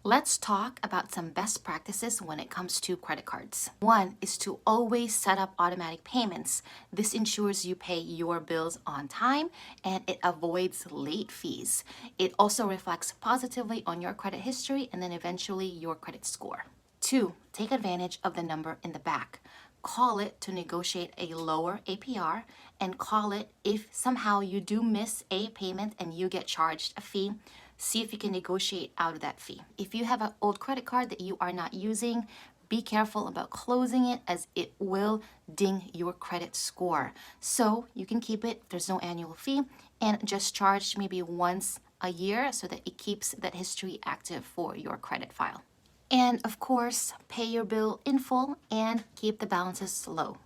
Let's talk about some best practices when it comes to credit cards. One is to always set up automatic payments. This ensures you pay your bills on time and it avoids late fees. It also reflects positively on your credit history and then eventually your credit score. Two, take advantage of the number in the back. Call it to negotiate a lower APR and call it if somehow you do miss a payment and you get charged a fee. See if you can negotiate out of that fee. If you have an old credit card that you are not using, be careful about closing it as it will ding your credit score. So you can keep it, there's no annual fee, and just charge maybe once a year so that it keeps that history active for your credit file. And of course, pay your bill in full and keep the balances low.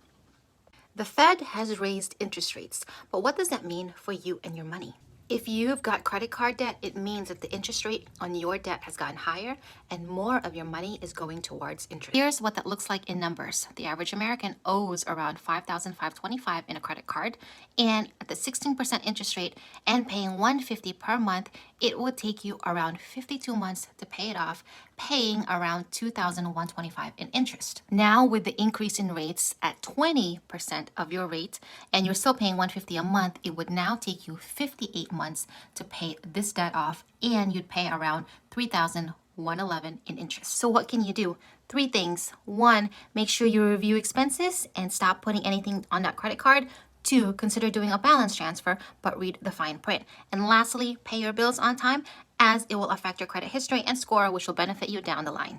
The Fed has raised interest rates, but what does that mean for you and your money? If you've got credit card debt, it means that the interest rate on your debt has gotten higher and more of your money is going towards interest. Here's what that looks like in numbers. The average American owes around $5,525 in a credit card, and at the 16% interest rate and paying $150 per month, it would take you around 52 months to pay it off, paying around $2,125 in interest. Now with the increase in rates at 20% of your rate and you're still paying $150 a month, it would now take you 58 months to pay this debt off, and you'd pay around $3,111 in interest. So what can you do? Three things. One, make sure you review expenses and stop putting anything on that credit card. Two, consider doing a balance transfer, but read the fine print. And lastly, pay your bills on time as it will affect your credit history and score, which will benefit you down the line.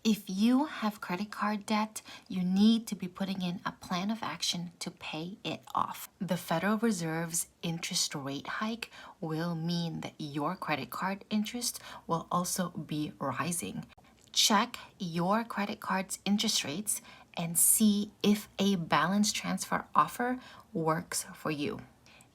If you have credit card debt, you need to be putting in a plan of action to pay it off. The Federal Reserve's interest rate hike will mean that your credit card interest will also be rising. Check your credit card's interest rates and see if a balance transfer offer works for you.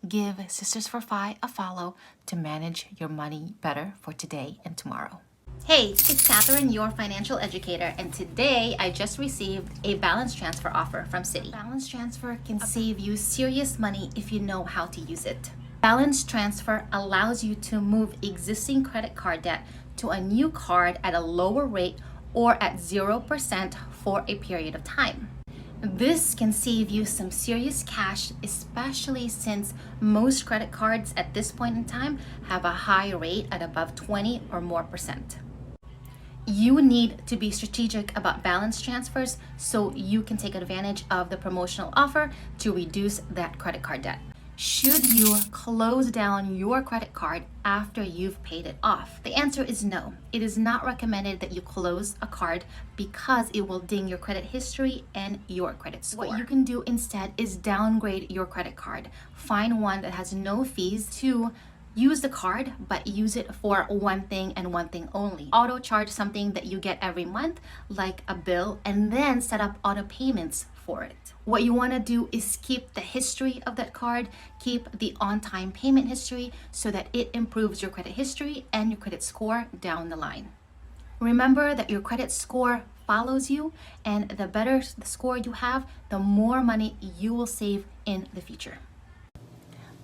Give Sisters for Fi a follow to manage your money better for today and tomorrow. Hey, it's Catherine, your financial educator, and today I just received a balance transfer offer from Citi. Balance transfer can save you serious money if you know how to use it. Balance transfer allows you to move existing credit card debt to a new card at a lower rate or at 0% for a period of time. This can save you some serious cash, especially since most credit cards at this point in time have a high rate at above 20 or more percent. You need to be strategic about balance transfers so you can take advantage of the promotional offer to reduce that credit card debt. Should you close down your credit card after you've paid it off? The answer is no. It is not recommended that you close a card because it will ding your credit history and your credit score. What you can do instead is downgrade your credit card. Find one that has no fees to use the card, but use it for one thing and one thing only. Auto charge something that you get every month, like a bill, and then set up auto payments for it. What you want to do is keep the history of that card, keep the on-time payment history so that it improves your credit history and your credit score down the line. Remember that your credit score follows you, and the better the score you have, the more money you will save in the future.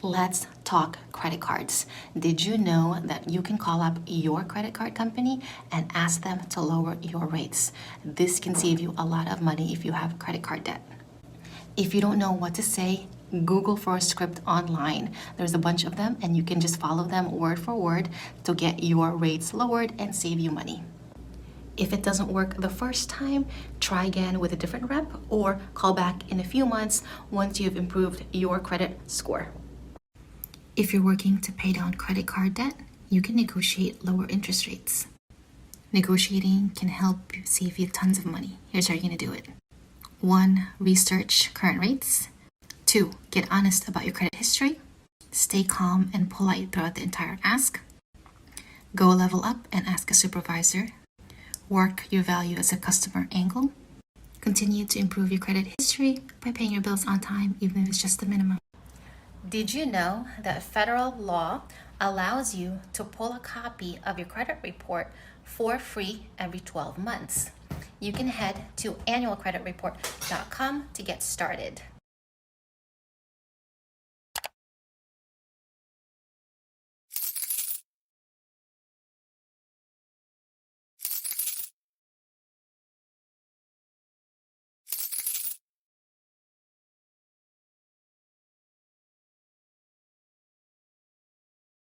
Let's talk credit cards. Did you know that you can call up your credit card company and ask them to lower your rates? This can save you a lot of money if you have credit card debt. If you don't know what to say, Google for a script online. There's a bunch of them and you can just follow them word for word to get your rates lowered and save you money. If it doesn't work the first time, try again with a different rep or call back in a few months once you've improved your credit score. If you're working to pay down credit card debt, you can negotiate lower interest rates. Negotiating can help save you tons of money. Here's how you're going to do it. 1, research current rates. 2, get honest about your credit history. Stay calm and polite throughout the entire ask. Go level up and ask a supervisor. Work your value as a customer angle. Continue to improve your credit history by paying your bills on time, even if it's just the minimum. Did you know that federal law allows you to pull a copy of your credit report for free every 12 months? You can head to annualcreditreport.com to get started.